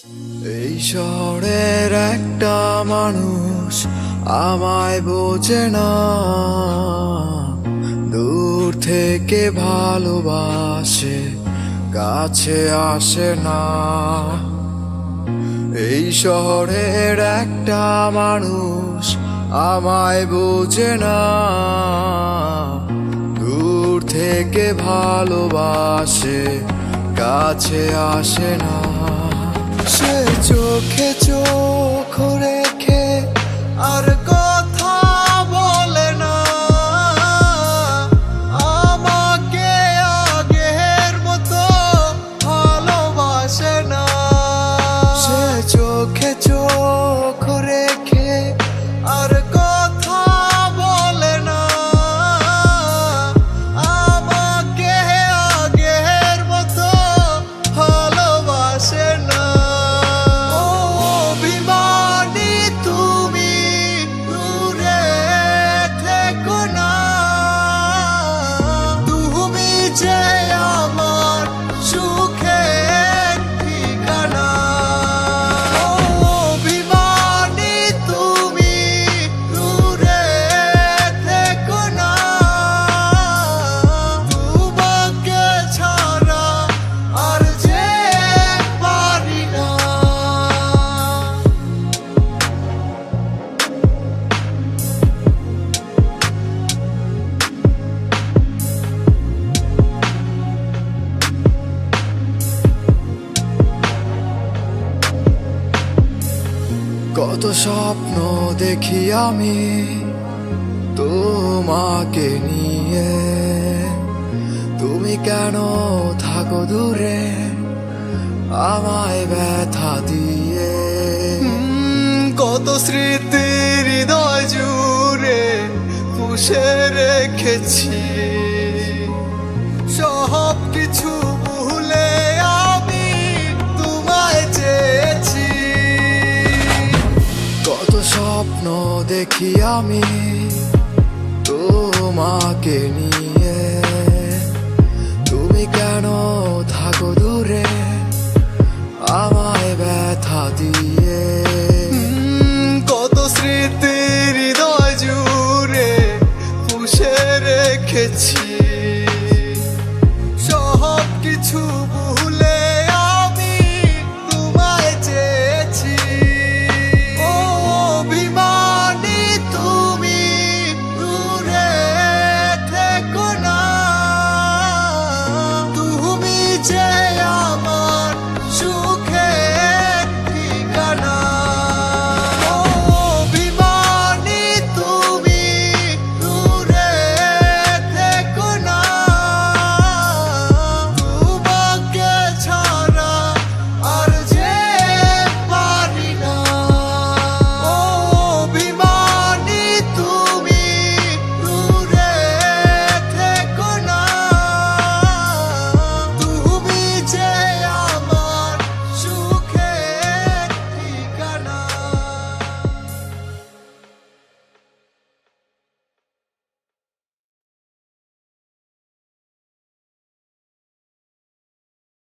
এই শহরের একটা মানুষ আমায় বোঝে না, দূর থেকে ভালোবাসে কাছে আসে না। এই শহরের একটা মানুষ আমায় বোঝে না, দূর থেকে ভালোবাসে কাছে আসে না। সে চোখে চোখ রেখে আর কথা বলে না, আমাকে আগের মতো ভালোবাসে না। সে চোখে চোখ রেখে আর কথা বলে না, আমাকে আগের মতো ভালোবাসে না। কত স্বপ্ন দেখি আমি তোমাকে নিয়ে, তুমি কেন থাকো দূরে আমায় ব্যথা দিয়ে। কত স্মৃতি হৃদয় জুড়ে পুষে রেখেছি, সব কিছু ভুলে আমি তোমায় চেয়েছি। কত স্বপ্ন দেখি আমি তোমাকে নিয়ে,